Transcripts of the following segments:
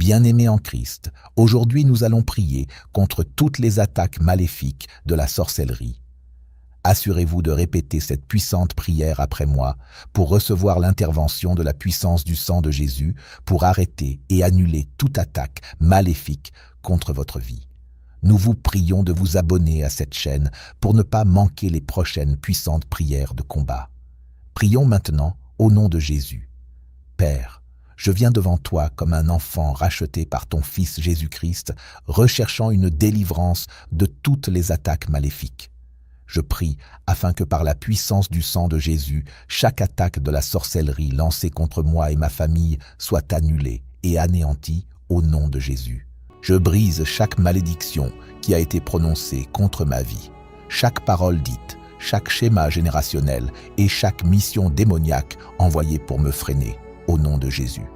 Bien-aimés en Christ, aujourd'hui nous allons prier contre toutes les attaques maléfiques de la sorcellerie. Assurez-vous de répéter cette puissante prière après moi pour recevoir l'intervention de la puissance du sang de Jésus pour arrêter et annuler toute attaque maléfique contre votre vie. Nous vous prions de vous abonner à cette chaîne pour ne pas manquer les prochaines puissantes prières de combat. Prions maintenant au nom de Jésus. Père, je viens devant toi comme un enfant racheté par ton Fils Jésus-Christ, recherchant une délivrance de toutes les attaques maléfiques. Je prie afin que par la puissance du sang de Jésus, chaque attaque de la sorcellerie lancée contre moi et ma famille soit annulée et anéantie au nom de Jésus. Je brise chaque malédiction qui a été prononcée contre ma vie, chaque parole dite, chaque schéma générationnel et chaque mission démoniaque envoyée pour me freiner, au nom de Jésus.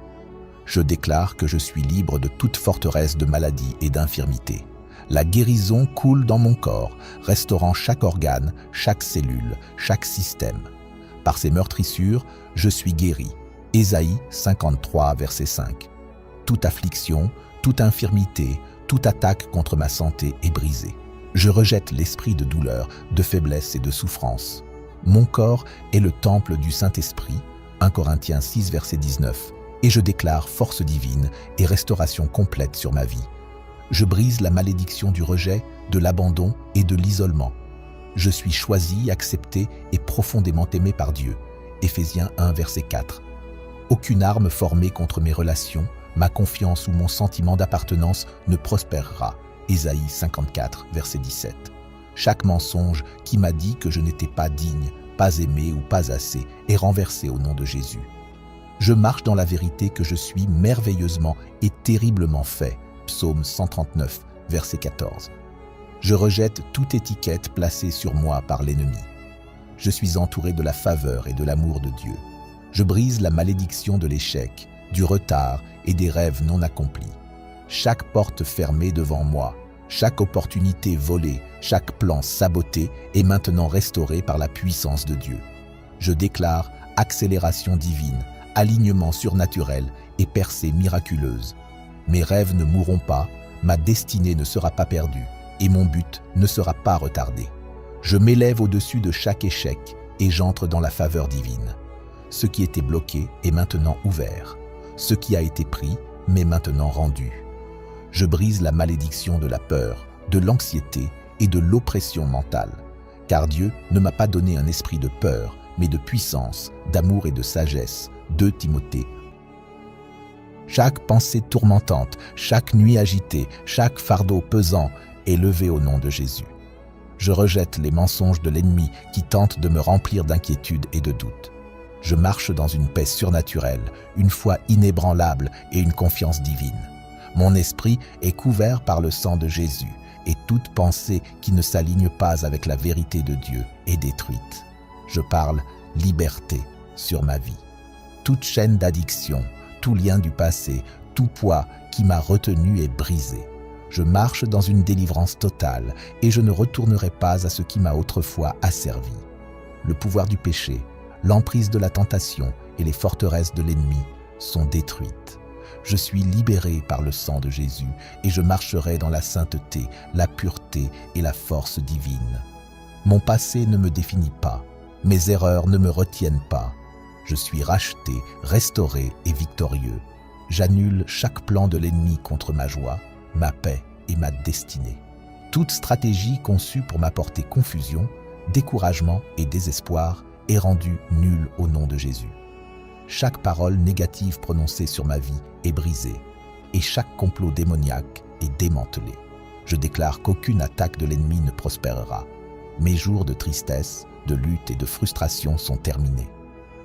Je déclare que je suis libre de toute forteresse de maladie et d'infirmité. La guérison coule dans mon corps, restaurant chaque organe, chaque cellule, chaque système. Par ces meurtrissures, je suis guéri. Ésaïe 53, verset 5. Toute affliction, toute infirmité, toute attaque contre ma santé est brisée. Je rejette l'esprit de douleur, de faiblesse et de souffrance. Mon corps est le temple du Saint-Esprit, 1 Corinthiens 6, verset 19, et je déclare force divine et restauration complète sur ma vie. Je brise la malédiction du rejet, de l'abandon et de l'isolement. Je suis choisi, accepté et profondément aimé par Dieu. Éphésiens 1, verset 4. Aucune arme formée contre mes relations, ma confiance ou mon sentiment d'appartenance ne prospérera. Ésaïe 54, verset 17. Chaque mensonge qui m'a dit que je n'étais pas digne, pas aimé ou pas assez est renversé au nom de Jésus. Je marche dans la vérité que je suis merveilleusement et terriblement fait. Psaume 139, verset 14. Je rejette toute étiquette placée sur moi par l'ennemi. Je suis entouré de la faveur et de l'amour de Dieu. Je brise la malédiction de l'échec, du retard et des rêves non accomplis. Chaque porte fermée devant moi, chaque opportunité volée, chaque plan saboté est maintenant restauré par la puissance de Dieu. Je déclare accélération divine, alignement surnaturel et percée miraculeuse. Mes rêves ne mourront pas, ma destinée ne sera pas perdue et mon but ne sera pas retardé. Je m'élève au-dessus de chaque échec et j'entre dans la faveur divine. Ce qui était bloqué est maintenant ouvert. Ce qui a été pris m'est maintenant rendu. Je brise la malédiction de la peur, de l'anxiété et de l'oppression mentale, car Dieu ne m'a pas donné un esprit de peur, mais de puissance, d'amour et de sagesse. 2 Timothée. Chaque pensée tourmentante, chaque nuit agitée, chaque fardeau pesant est levé au nom de Jésus. Je rejette les mensonges de l'ennemi qui tentent de me remplir d'inquiétude et de doute. Je marche dans une paix surnaturelle, une foi inébranlable et une confiance divine. Mon esprit est couvert par le sang de Jésus et toute pensée qui ne s'aligne pas avec la vérité de Dieu est détruite. Je parle liberté sur ma vie. Toute chaîne d'addiction, tout lien du passé, tout poids qui m'a retenu est brisé. Je marche dans une délivrance totale et je ne retournerai pas à ce qui m'a autrefois asservi. Le pouvoir du péché, l'emprise de la tentation et les forteresses de l'ennemi sont détruites. Je suis libéré par le sang de Jésus et je marcherai dans la sainteté, la pureté et la force divine. Mon passé ne me définit pas, mes erreurs ne me retiennent pas. Je suis racheté, restauré et victorieux. J'annule chaque plan de l'ennemi contre ma joie, ma paix et ma destinée. Toute stratégie conçue pour m'apporter confusion, découragement et désespoir est rendue nulle au nom de Jésus. Chaque parole négative prononcée sur ma vie est brisée et chaque complot démoniaque est démantelé. Je déclare qu'aucune attaque de l'ennemi ne prospérera. Mes jours de tristesse, de lutte et de frustration sont terminés.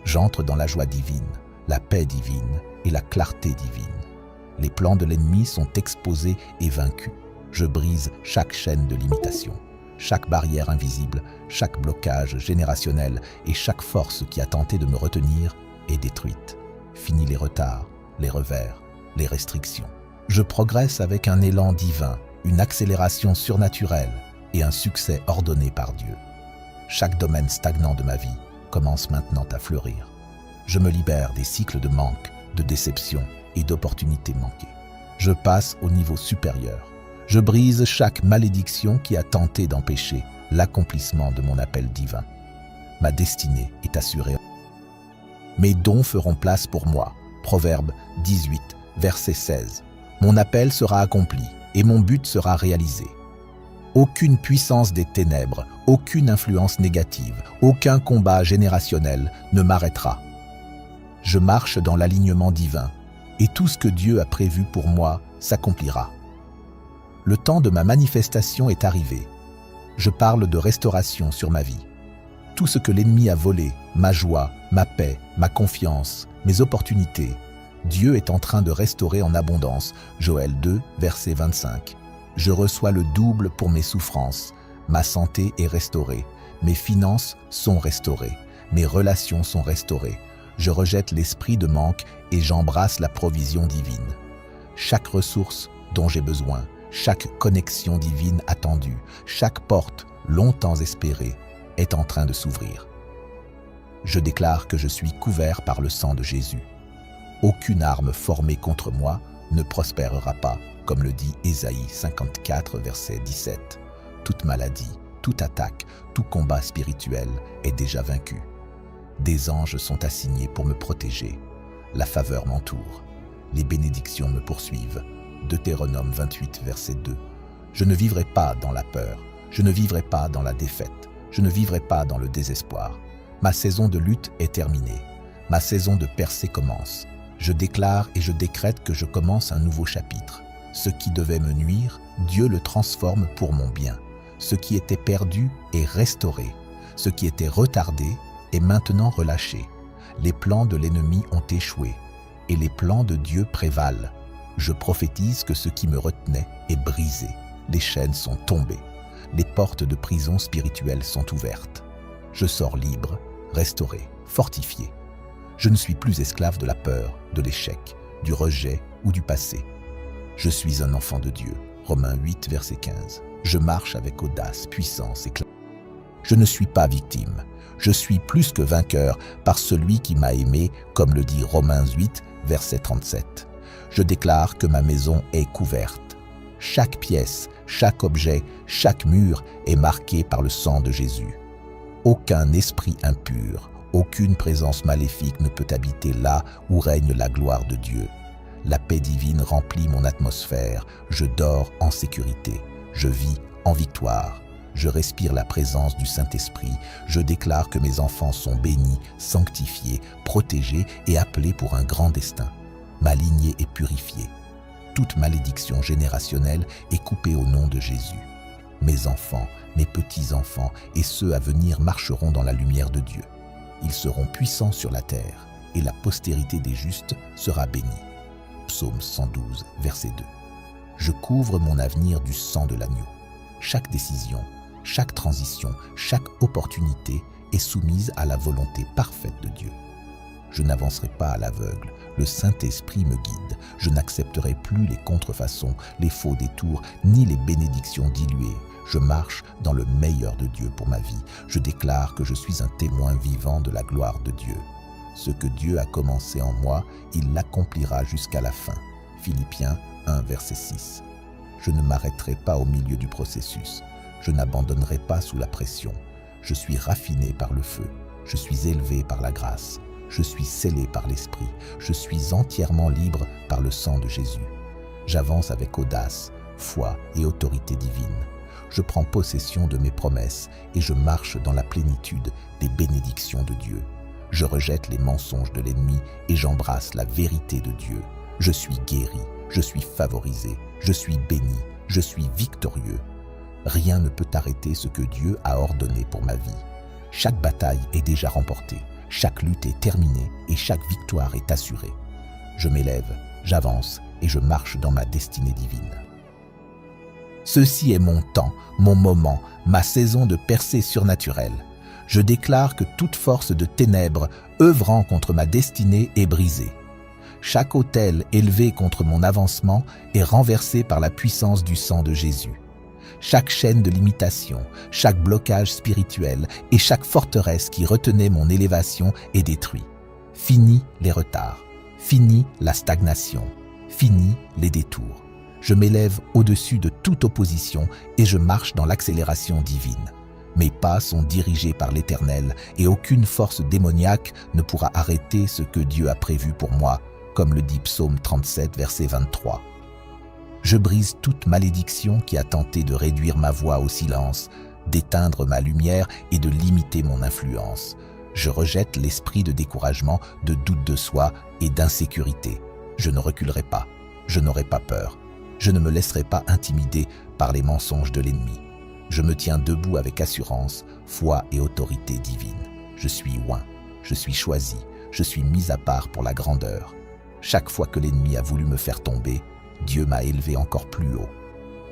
J'entre dans la joie divine, la paix divine et la clarté divine. Les plans de l'ennemi sont exposés et vaincus. Je brise chaque chaîne de limitation, chaque barrière invisible, chaque blocage générationnel et chaque force qui a tenté de me retenir est détruite. Fini les retards, les revers, les restrictions. Je progresse avec un élan divin, une accélération surnaturelle et un succès ordonné par Dieu. Chaque domaine stagnant de ma vie commence maintenant à fleurir. Je me libère des cycles de manque, de déception et d'opportunités manquées. Je passe au niveau supérieur. Je brise chaque malédiction qui a tenté d'empêcher l'accomplissement de mon appel divin. Ma destinée est assurée. Mes dons feront place pour moi. Proverbe 18, verset 16. Mon appel sera accompli et mon but sera réalisé. Aucune puissance des ténèbres, aucune influence négative, aucun combat générationnel ne m'arrêtera. Je marche dans l'alignement divin et tout ce que Dieu a prévu pour moi s'accomplira. Le temps de ma manifestation est arrivé. Je parle de restauration sur ma vie. Tout ce que l'ennemi a volé, ma joie, ma paix, ma confiance, mes opportunités, Dieu est en train de restaurer en abondance. Joël 2, verset 25. Je reçois le double pour mes souffrances. Ma santé est restaurée. Mes finances sont restaurées. Mes relations sont restaurées. Je rejette l'esprit de manque et j'embrasse la provision divine. Chaque ressource dont j'ai besoin, chaque connexion divine attendue, chaque porte longtemps espérée est en train de s'ouvrir. Je déclare que je suis couvert par le sang de Jésus. Aucune arme formée contre moi ne prospérera pas, comme le dit Ésaïe 54, verset 17. Toute maladie, toute attaque, tout combat spirituel est déjà vaincu. Des anges sont assignés pour me protéger. La faveur m'entoure. Les bénédictions me poursuivent. Deutéronome 28, verset 2. Je ne vivrai pas dans la peur. Je ne vivrai pas dans la défaite. Je ne vivrai pas dans le désespoir. Ma saison de lutte est terminée. Ma saison de percée commence. Je déclare et je décrète que je commence un nouveau chapitre. Ce qui devait me nuire, Dieu le transforme pour mon bien. Ce qui était perdu est restauré. Ce qui était retardé est maintenant relâché. Les plans de l'ennemi ont échoué et les plans de Dieu prévalent. Je prophétise que ce qui me retenait est brisé. Les chaînes sont tombées. Les portes de prison spirituelle sont ouvertes. Je sors libre, restauré, fortifié. Je ne suis plus esclave de la peur, de l'échec, du rejet ou du passé. Je suis un enfant de Dieu. Romains 8, verset 15. Je marche avec audace, puissance et clarté. Je ne suis pas victime. Je suis plus que vainqueur par celui qui m'a aimé, comme le dit Romains 8, verset 37. Je déclare que ma maison est couverte. Chaque pièce, chaque objet, chaque mur est marqué par le sang de Jésus. Aucun esprit impur, aucune présence maléfique ne peut habiter là où règne la gloire de Dieu. La paix divine remplit mon atmosphère. Je dors en sécurité. Je vis en victoire. Je respire la présence du Saint-Esprit. Je déclare que mes enfants sont bénis, sanctifiés, protégés et appelés pour un grand destin. Ma lignée est purifiée. Toute malédiction générationnelle est coupée au nom de Jésus. Mes enfants, mes petits-enfants et ceux à venir marcheront dans la lumière de Dieu. Ils seront puissants sur la terre et la postérité des justes sera bénie. Psaume 112, verset 2. Je couvre mon avenir du sang de l'agneau. Chaque décision, chaque transition, chaque opportunité est soumise à la volonté parfaite de Dieu. Je n'avancerai pas à l'aveugle. Le Saint-Esprit me guide. Je n'accepterai plus les contrefaçons, les faux détours, ni les bénédictions diluées. Je marche dans le meilleur de Dieu pour ma vie. Je déclare que je suis un témoin vivant de la gloire de Dieu. Ce que Dieu a commencé en moi, il l'accomplira jusqu'à la fin. Philippiens 1, verset 6. Je ne m'arrêterai pas au milieu du processus. Je n'abandonnerai pas sous la pression. Je suis raffiné par le feu. Je suis élevé par la grâce. Je suis scellé par l'Esprit. Je suis entièrement libre par le sang de Jésus. J'avance avec audace, foi et autorité divine. Je prends possession de mes promesses et je marche dans la plénitude des bénédictions de Dieu. Je rejette les mensonges de l'ennemi et j'embrasse la vérité de Dieu. Je suis guéri, je suis favorisé, je suis béni, je suis victorieux. Rien ne peut arrêter ce que Dieu a ordonné pour ma vie. Chaque bataille est déjà remportée, chaque lutte est terminée et chaque victoire est assurée. Je m'élève, j'avance et je marche dans ma destinée divine. Ceci est mon temps, mon moment, ma saison de percée surnaturelle. Je déclare que toute force de ténèbres œuvrant contre ma destinée est brisée. Chaque autel élevé contre mon avancement est renversé par la puissance du sang de Jésus. Chaque chaîne de limitation, chaque blocage spirituel et chaque forteresse qui retenait mon élévation est détruit. Fini les retards, fini la stagnation, Fini les détours. Je m'élève au-dessus de toute opposition et je marche dans l'accélération divine. Mes pas sont dirigés par l'Éternel et aucune force démoniaque ne pourra arrêter ce que Dieu a prévu pour moi, comme le dit Psaume 37, verset 23. Je brise toute malédiction qui a tenté de réduire ma voix au silence, d'éteindre ma lumière et de limiter mon influence. Je rejette l'esprit de découragement, de doute de soi et d'insécurité. Je ne reculerai pas, je n'aurai pas peur. Je ne me laisserai pas intimider par les mensonges de l'ennemi. Je me tiens debout avec assurance, foi et autorité divine. Je suis oint, je suis choisi, je suis mis à part pour la grandeur. Chaque fois que l'ennemi a voulu me faire tomber, Dieu m'a élevé encore plus haut.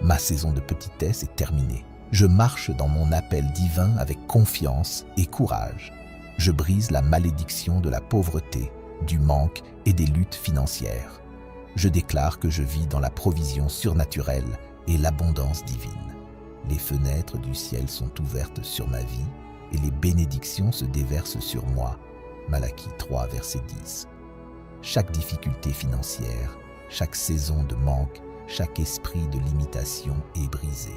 Ma saison de petitesse est terminée. Je marche dans mon appel divin avec confiance et courage. Je brise la malédiction de la pauvreté, du manque et des luttes financières. Je déclare que je vis dans la provision surnaturelle et l'abondance divine. Les fenêtres du ciel sont ouvertes sur ma vie et les bénédictions se déversent sur moi. Malachie 3, verset 10. Chaque difficulté financière, chaque saison de manque, chaque esprit de limitation est brisé.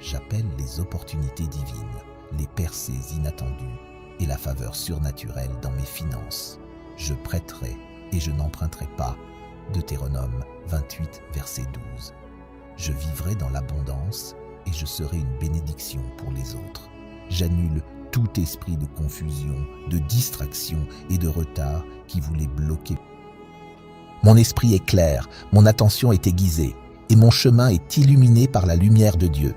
J'appelle les opportunités divines, les percées inattendues et la faveur surnaturelle dans mes finances. Je prêterai et je n'emprunterai pas. Deutéronome 28, verset 12. Je vivrai dans l'abondance et je serai une bénédiction pour les autres. J'annule tout esprit de confusion, de distraction et de retard qui voulait bloquer. Mon esprit est clair, mon attention est aiguisée et mon chemin est illuminé par la lumière de Dieu.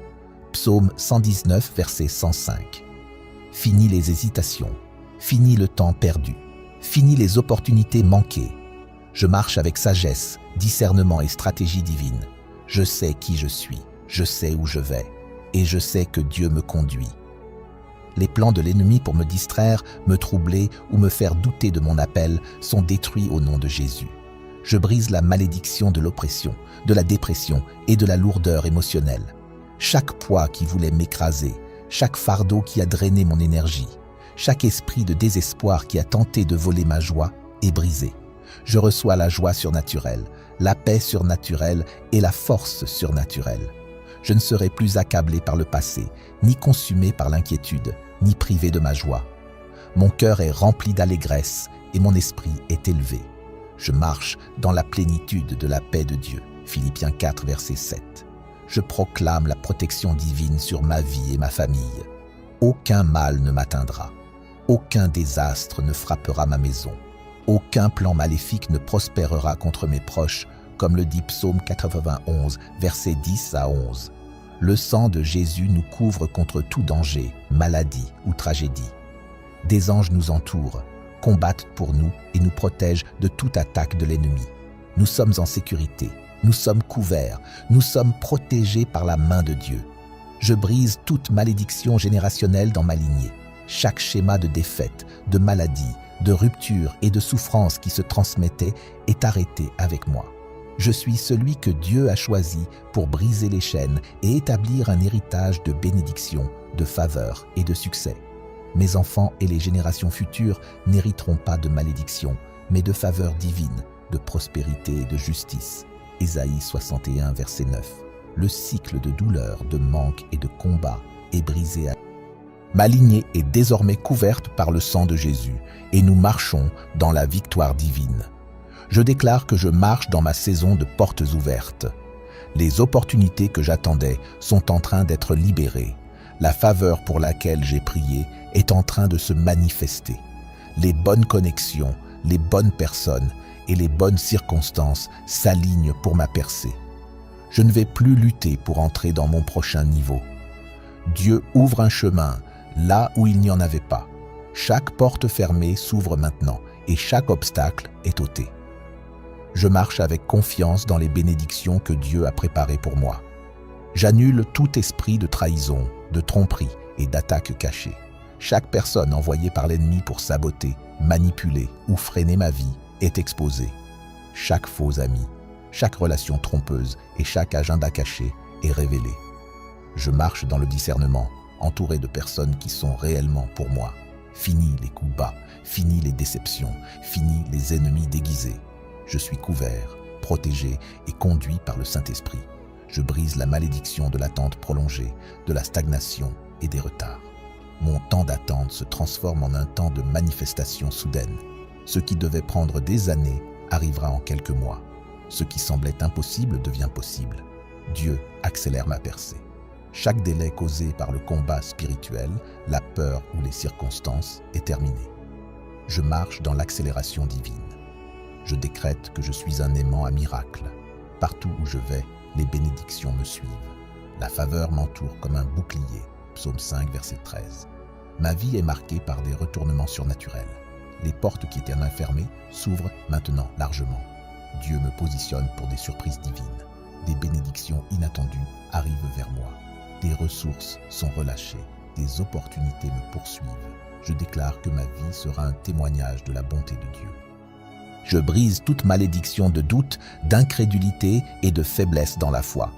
Psaume 119, verset 105. Fini les hésitations, fini le temps perdu, fini les opportunités manquées. Je marche avec sagesse, discernement et stratégie divine. Je sais qui je suis, je sais où je vais, et je sais que Dieu me conduit. Les plans de l'ennemi pour me distraire, me troubler ou me faire douter de mon appel sont détruits au nom de Jésus. Je brise la malédiction de l'oppression, de la dépression et de la lourdeur émotionnelle. Chaque poids qui voulait m'écraser, chaque fardeau qui a drainé mon énergie, chaque esprit de désespoir qui a tenté de voler ma joie est brisé. Je reçois la joie surnaturelle, la paix surnaturelle et la force surnaturelle. Je ne serai plus accablé par le passé, ni consumé par l'inquiétude, ni privé de ma joie. Mon cœur est rempli d'allégresse et mon esprit est élevé. Je marche dans la plénitude de la paix de Dieu. Philippiens 4, verset 7. Je proclame la protection divine sur ma vie et ma famille. Aucun mal ne m'atteindra. Aucun désastre ne frappera ma maison. Aucun plan maléfique ne prospérera contre mes proches, comme le dit Psaume 91, versets 10 à 11. Le sang de Jésus nous couvre contre tout danger, maladie ou tragédie. Des anges nous entourent, combattent pour nous et nous protègent de toute attaque de l'ennemi. Nous sommes en sécurité, nous sommes couverts, nous sommes protégés par la main de Dieu. Je brise toute malédiction générationnelle dans ma lignée. Chaque schéma de défaite, de maladie, de rupture et de souffrance qui se transmettait est arrêté avec moi. Je suis celui que Dieu a choisi pour briser les chaînes et établir un héritage de bénédiction, de faveur et de succès. Mes enfants et les générations futures n'hériteront pas de malédiction, mais de faveur divine, de prospérité et de justice. Ésaïe 61, verset 9. Le cycle de douleur, de manque et de combat est brisé. Ma lignée est désormais couverte par le sang de Jésus et nous marchons dans la victoire divine. Je déclare que je marche dans ma saison de portes ouvertes. Les opportunités que j'attendais sont en train d'être libérées. La faveur pour laquelle j'ai prié est en train de se manifester. Les bonnes connexions, les bonnes personnes et les bonnes circonstances s'alignent pour ma percée. Je ne vais plus lutter pour entrer dans mon prochain niveau. Dieu ouvre un chemin là où il n'y en avait pas. Chaque porte fermée s'ouvre maintenant et chaque obstacle est ôté. Je marche avec confiance dans les bénédictions que Dieu a préparées pour moi. J'annule tout esprit de trahison, de tromperie et d'attaque cachée. Chaque personne envoyée par l'ennemi pour saboter, manipuler ou freiner ma vie est exposée. Chaque faux ami, chaque relation trompeuse et chaque agenda caché est révélé. Je marche dans le discernement, entouré de personnes qui sont réellement pour moi. Fini les coups bas, fini les déceptions, fini les ennemis déguisés. Je suis couvert, protégé et conduit par le Saint-Esprit. Je brise la malédiction de l'attente prolongée, de la stagnation et des retards. Mon temps d'attente se transforme en un temps de manifestation soudaine. Ce qui devait prendre des années arrivera en quelques mois. Ce qui semblait impossible devient possible. Dieu accélère ma percée. Chaque délai causé par le combat spirituel, la peur ou les circonstances est terminé. Je marche dans l'accélération divine. Je décrète que je suis un aimant à miracle. Partout où je vais, les bénédictions me suivent. La faveur m'entoure comme un bouclier. Psaume 5, verset 13. Ma vie est marquée par des retournements surnaturels. Les portes qui étaient fermées s'ouvrent maintenant largement. Dieu me positionne pour des surprises divines. Des bénédictions inattendues arrivent vers moi. Des ressources sont relâchées. Des opportunités me poursuivent. Je déclare que ma vie sera un témoignage de la bonté de Dieu. Je brise toute malédiction de doute, d'incrédulité et de faiblesse dans la foi.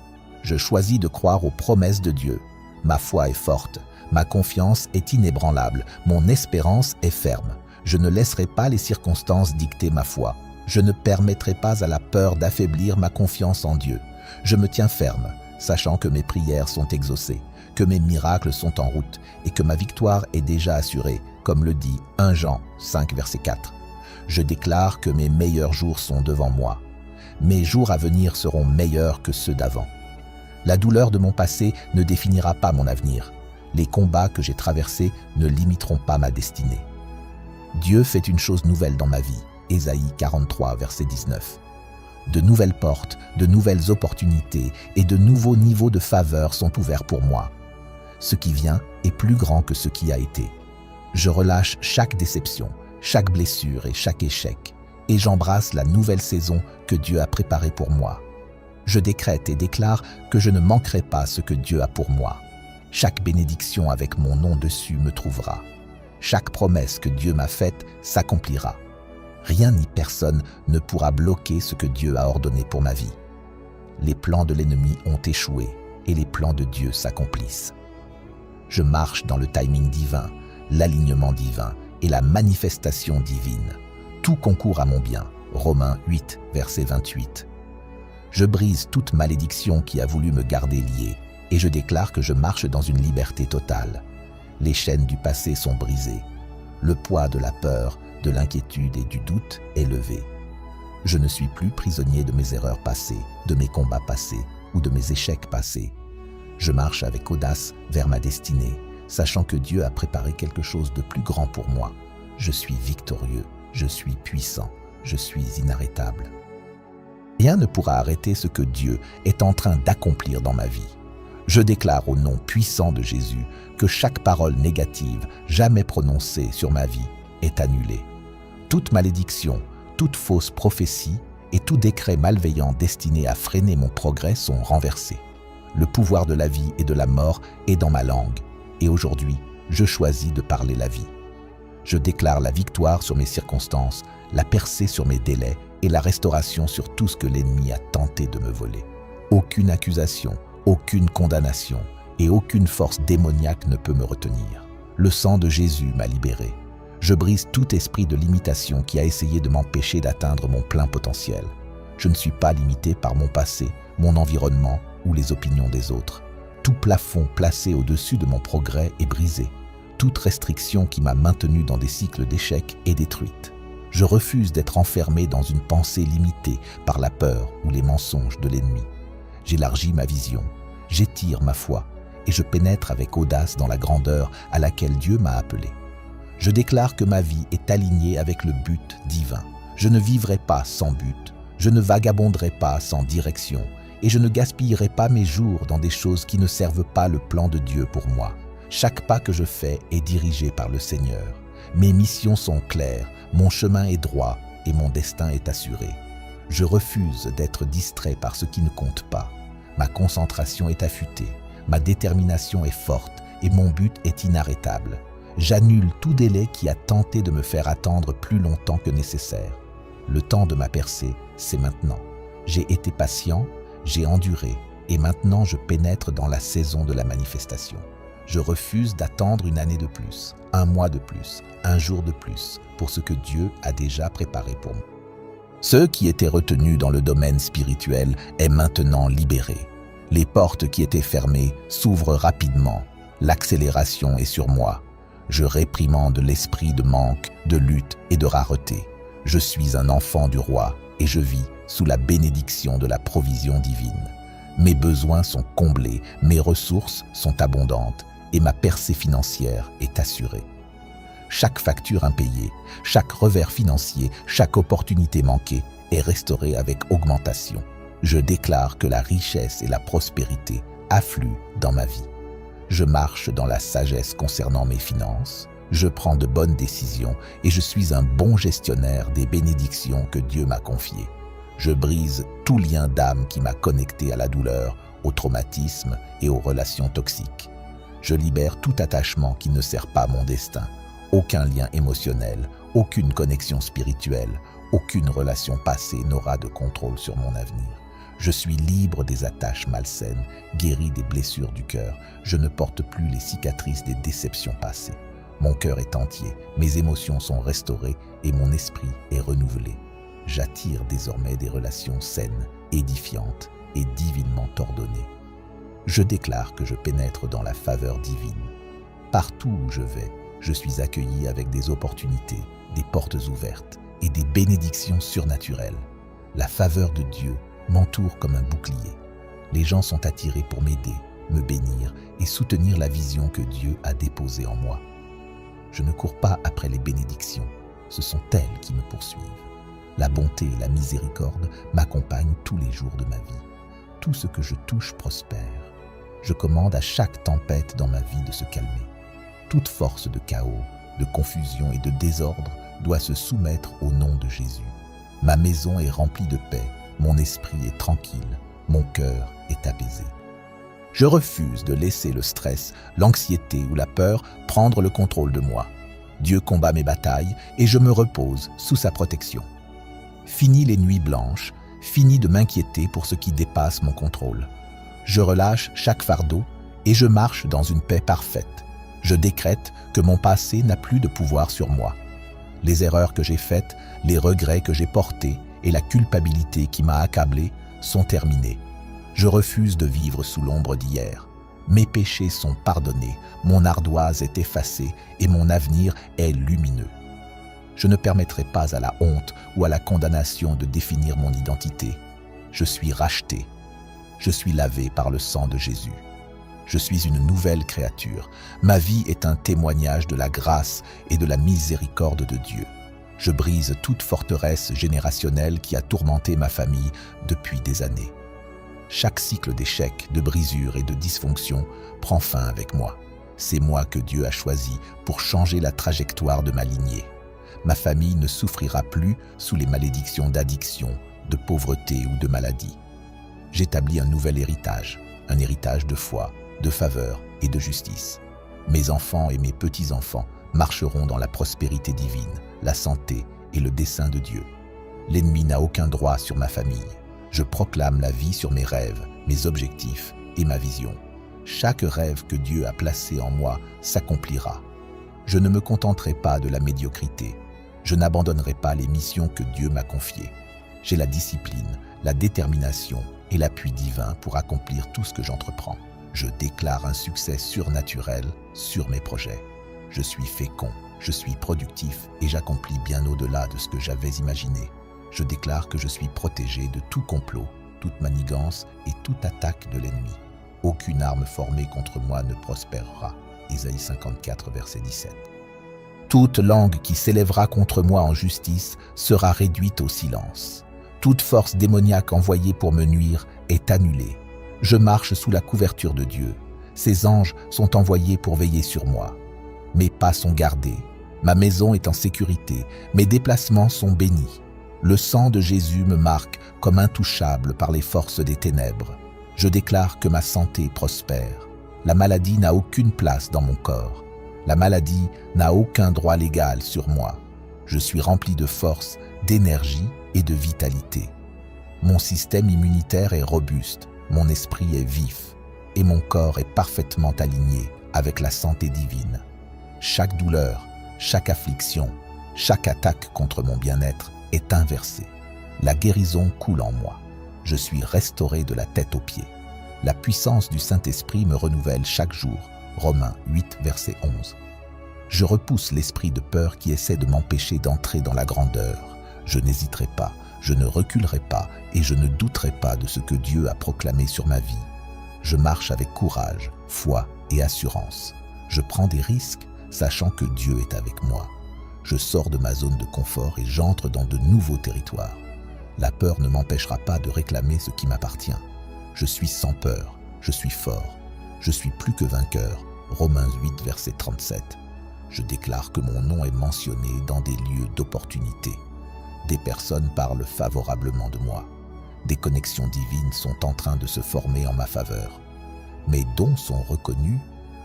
Je choisis de croire aux promesses de Dieu. Ma foi est forte, ma confiance est inébranlable, mon espérance est ferme. Je ne laisserai pas les circonstances dicter ma foi. Je ne permettrai pas à la peur d'affaiblir ma confiance en Dieu. Je me tiens ferme, sachant que mes prières sont exaucées, que mes miracles sont en route et que ma victoire est déjà assurée, comme le dit 1 Jean 5, verset 4. Je déclare que mes meilleurs jours sont devant moi. Mes jours à venir seront meilleurs que ceux d'avant. La douleur de mon passé ne définira pas mon avenir. Les combats que j'ai traversés ne limiteront pas ma destinée. Dieu fait une chose nouvelle dans ma vie. Ésaïe 43, verset 19. De nouvelles portes, de nouvelles opportunités et de nouveaux niveaux de faveur sont ouverts pour moi. Ce qui vient est plus grand que ce qui a été. Je relâche chaque déception, chaque blessure et chaque échec, et j'embrasse la nouvelle saison que Dieu a préparée pour moi. Je décrète et déclare que je ne manquerai pas ce que Dieu a pour moi. Chaque bénédiction avec mon nom dessus me trouvera. Chaque promesse que Dieu m'a faite s'accomplira. Rien ni personne ne pourra bloquer ce que Dieu a ordonné pour ma vie. Les plans de l'ennemi ont échoué et les plans de Dieu s'accomplissent. Je marche dans le timing divin, l'alignement divin et la manifestation divine. Tout concourt à mon bien. Romains 8, verset 28. Je brise toute malédiction qui a voulu me garder lié et je déclare que je marche dans une liberté totale. Les chaînes du passé sont brisées. Le poids de la peur, de l'inquiétude et du doute est levé. Je ne suis plus prisonnier de mes erreurs passées, de mes combats passés ou de mes échecs passés. Je marche avec audace vers ma destinée, sachant que Dieu a préparé quelque chose de plus grand pour moi. Je suis victorieux, je suis puissant, je suis inarrêtable. Rien ne pourra arrêter ce que Dieu est en train d'accomplir dans ma vie. Je déclare au nom puissant de Jésus que chaque parole négative jamais prononcée sur ma vie est annulée. Toute malédiction, toute fausse prophétie et tout décret malveillant destiné à freiner mon progrès sont renversés. Le pouvoir de la vie et de la mort est dans ma langue et aujourd'hui, je choisis de parler la vie. Je déclare la victoire sur mes circonstances, la percée sur mes délais et la restauration sur tout ce que l'ennemi a tenté de me voler. Aucune accusation, aucune condamnation et aucune force démoniaque ne peut me retenir. Le sang de Jésus m'a libéré. Je brise tout esprit de limitation qui a essayé de m'empêcher d'atteindre mon plein potentiel. Je ne suis pas limité par mon passé, mon environnement ou les opinions des autres. Tout plafond placé au-dessus de mon progrès est brisé. Toute restriction qui m'a maintenu dans des cycles d'échecs est détruite. Je refuse d'être enfermé dans une pensée limitée par la peur ou les mensonges de l'ennemi. J'élargis ma vision, j'étire ma foi et je pénètre avec audace dans la grandeur à laquelle Dieu m'a appelé. Je déclare que ma vie est alignée avec le but divin. Je ne vivrai pas sans but, je ne vagabonderai pas sans direction et je ne gaspillerai pas mes jours dans des choses qui ne servent pas le plan de Dieu pour moi. Chaque pas que je fais est dirigé par le Seigneur. Mes missions sont claires, mon chemin est droit et mon destin est assuré. Je refuse d'être distrait par ce qui ne compte pas. Ma concentration est affûtée, ma détermination est forte et mon but est inarrêtable. J'annule tout délai qui a tenté de me faire attendre plus longtemps que nécessaire. Le temps de ma percée, c'est maintenant. J'ai été patient, j'ai enduré et maintenant je pénètre dans la saison de la manifestation. Je refuse d'attendre une année de plus, un mois de plus, un jour de plus pour ce que Dieu a déjà préparé pour moi. Ce qui était retenu dans le domaine spirituel est maintenant libéré. Les portes qui étaient fermées s'ouvrent rapidement. L'accélération est sur moi. Je réprimande l'esprit de manque, de lutte et de rareté. Je suis un enfant du roi et je vis sous la bénédiction de la provision divine. Mes besoins sont comblés, mes ressources sont abondantes et ma percée financière est assurée. Chaque facture impayée, chaque revers financier, chaque opportunité manquée est restaurée avec augmentation. Je déclare que la richesse et la prospérité affluent dans ma vie. Je marche dans la sagesse concernant mes finances, je prends de bonnes décisions et je suis un bon gestionnaire des bénédictions que Dieu m'a confiées. Je brise tout lien d'âme qui m'a connecté à la douleur, au traumatisme et aux relations toxiques. Je libère tout attachement qui ne sert pas mon destin. Aucun lien émotionnel, aucune connexion spirituelle, aucune relation passée n'aura de contrôle sur mon avenir. Je suis libre des attaches malsaines, guéri des blessures du cœur. Je ne porte plus les cicatrices des déceptions passées. Mon cœur est entier, mes émotions sont restaurées et mon esprit est renouvelé. J'attire désormais des relations saines, édifiantes et divinement ordonnées. Je déclare que je pénètre dans la faveur divine. Partout où je vais, je suis accueilli avec des opportunités, des portes ouvertes et des bénédictions surnaturelles. La faveur de Dieu m'entoure comme un bouclier. Les gens sont attirés pour m'aider, me bénir et soutenir la vision que Dieu a déposée en moi. Je ne cours pas après les bénédictions, ce sont elles qui me poursuivent. La bonté et la miséricorde m'accompagnent tous les jours de ma vie. Tout ce que je touche prospère. Je commande à chaque tempête dans ma vie de se calmer. Toute force de chaos, de confusion et de désordre doit se soumettre au nom de Jésus. Ma maison est remplie de paix, mon esprit est tranquille, mon cœur est apaisé. Je refuse de laisser le stress, l'anxiété ou la peur prendre le contrôle de moi. Dieu combat mes batailles et je me repose sous sa protection. Fini les nuits blanches, fini de m'inquiéter pour ce qui dépasse mon contrôle. Je relâche chaque fardeau et je marche dans une paix parfaite. Je décrète que mon passé n'a plus de pouvoir sur moi. Les erreurs que j'ai faites, les regrets que j'ai portés et la culpabilité qui m'a accablé sont terminés. Je refuse de vivre sous l'ombre d'hier. Mes péchés sont pardonnés, mon ardoise est effacée et mon avenir est lumineux. Je ne permettrai pas à la honte ou à la condamnation de définir mon identité. Je suis racheté. Je suis lavé par le sang de Jésus. Je suis une nouvelle créature. Ma vie est un témoignage de la grâce et de la miséricorde de Dieu. Je brise toute forteresse générationnelle qui a tourmenté ma famille depuis des années. Chaque cycle d'échecs, de brisures et de dysfonction prend fin avec moi. C'est moi que Dieu a choisi pour changer la trajectoire de ma lignée. Ma famille ne souffrira plus sous les malédictions d'addiction, de pauvreté ou de maladie. J'établis un nouvel héritage, un héritage de foi, de faveur et de justice. Mes enfants et mes petits-enfants marcheront dans la prospérité divine, la santé et le dessein de Dieu. L'ennemi n'a aucun droit sur ma famille. Je proclame la vie sur mes rêves, mes objectifs et ma vision. Chaque rêve que Dieu a placé en moi s'accomplira. Je ne me contenterai pas de la médiocrité. Je n'abandonnerai pas les missions que Dieu m'a confiées. J'ai la discipline, la détermination et l'appui divin pour accomplir tout ce que j'entreprends. Je déclare un succès surnaturel sur mes projets. Je suis fécond, je suis productif et j'accomplis bien au-delà de ce que j'avais imaginé. Je déclare que je suis protégé de tout complot, toute manigance et toute attaque de l'ennemi. Aucune arme formée contre moi ne prospérera. Ésaïe 54, verset 17. Toute langue qui s'élèvera contre moi en justice sera réduite au silence. Toute force démoniaque envoyée pour me nuire est annulée. Je marche sous la couverture de Dieu. Ses anges sont envoyés pour veiller sur moi. Mes pas sont gardés. Ma maison est en sécurité. Mes déplacements sont bénis. Le sang de Jésus me marque comme intouchable par les forces des ténèbres. Je déclare que ma santé prospère. La maladie n'a aucune place dans mon corps. La maladie n'a aucun droit légal sur moi. Je suis rempli de force, d'énergie et de vitalité. Mon système immunitaire est robuste, mon esprit est vif et mon corps est parfaitement aligné avec la santé divine. Chaque douleur, chaque affliction, chaque attaque contre mon bien-être est inversée. La guérison coule en moi. Je suis restauré de la tête aux pieds. La puissance du Saint-Esprit me renouvelle chaque jour. Romains 8, verset 11. Je repousse l'esprit de peur qui essaie de m'empêcher d'entrer dans la grandeur. Je n'hésiterai pas, je ne reculerai pas et je ne douterai pas de ce que Dieu a proclamé sur ma vie. Je marche avec courage, foi et assurance. Je prends des risques, sachant que Dieu est avec moi. Je sors de ma zone de confort et j'entre dans de nouveaux territoires. La peur ne m'empêchera pas de réclamer ce qui m'appartient. Je suis sans peur, je suis fort, je suis plus que vainqueur. Romains 8, verset 37. Je déclare que mon nom est mentionné dans des lieux d'opportunité. Des personnes parlent favorablement de moi. Des connexions divines sont en train de se former en ma faveur. Mes dons sont reconnus,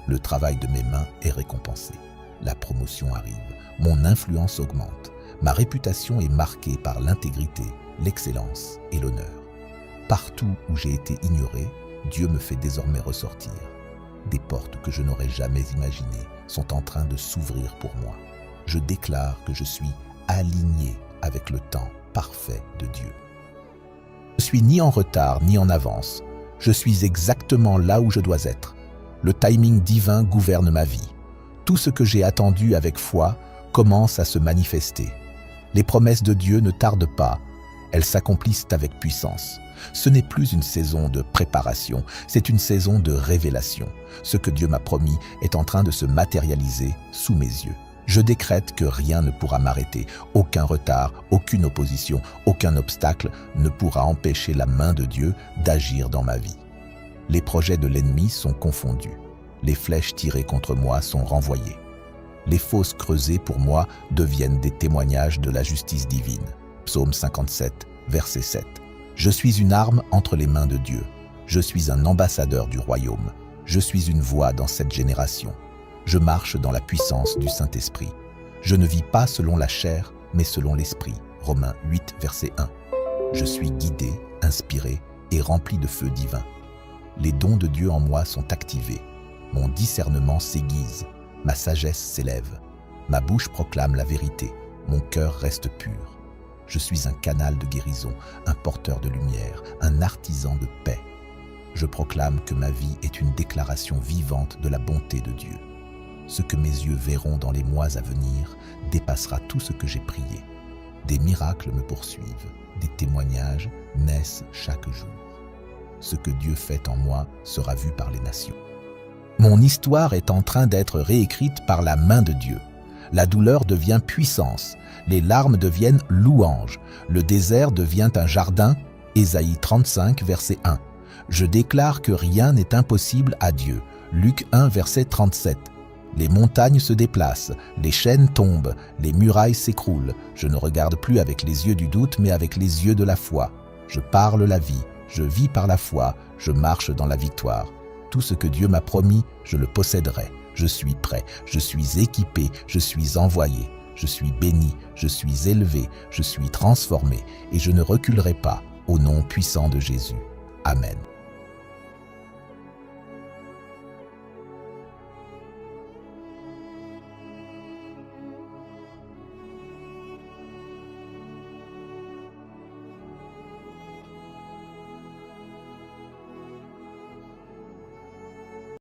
le travail de mes mains est récompensé. La promotion arrive, mon influence augmente, ma réputation est marquée par l'intégrité, l'excellence et l'honneur. Partout où j'ai été ignoré, Dieu me fait désormais ressortir. Des portes que je n'aurais jamais imaginées sont en train de s'ouvrir pour moi. Je déclare que je suis aligné avec le temps parfait de Dieu. Je ne suis ni en retard ni en avance. Je suis exactement là où je dois être. Le timing divin gouverne ma vie. Tout ce que j'ai attendu avec foi commence à se manifester. Les promesses de Dieu ne tardent pas. Elles s'accomplissent avec puissance. Ce n'est plus une saison de préparation, c'est une saison de révélation. Ce que Dieu m'a promis est en train de se matérialiser sous mes yeux. Je décrète que rien ne pourra m'arrêter, aucun retard, aucune opposition, aucun obstacle ne pourra empêcher la main de Dieu d'agir dans ma vie. Les projets de l'ennemi sont confondus. Les flèches tirées contre moi sont renvoyées. Les fosses creusées pour moi deviennent des témoignages de la justice divine. Psaume 57, verset 7. Je suis une arme entre les mains de Dieu. Je suis un ambassadeur du royaume. Je suis une voix dans cette génération. Je marche dans la puissance du Saint-Esprit. Je ne vis pas selon la chair, mais selon l'Esprit. Romains 8, verset 1. Je suis guidé, inspiré et rempli de feu divin. Les dons de Dieu en moi sont activés. Mon discernement s'aiguise. Ma sagesse s'élève. Ma bouche proclame la vérité. Mon cœur reste pur. Je suis un canal de guérison, un porteur de lumière, un artisan de paix. Je proclame que ma vie est une déclaration vivante de la bonté de Dieu. Ce que mes yeux verront dans les mois à venir dépassera tout ce que j'ai prié. Des miracles me poursuivent, des témoignages naissent chaque jour. Ce que Dieu fait en moi sera vu par les nations. Mon histoire est en train d'être réécrite par la main de Dieu. La douleur devient puissance, les larmes deviennent louanges, le désert devient un jardin. Ésaïe 35, verset 1. Je déclare que rien n'est impossible à Dieu. Luc 1, verset 37. Les montagnes se déplacent, les chaînes tombent, les murailles s'écroulent. Je ne regarde plus avec les yeux du doute, mais avec les yeux de la foi. Je parle la vie, je vis par la foi, je marche dans la victoire. Tout ce que Dieu m'a promis, je le posséderai. Je suis prêt, je suis équipé, je suis envoyé. Je suis béni, je suis élevé, je suis transformé et je ne reculerai pas au nom puissant de Jésus. Amen.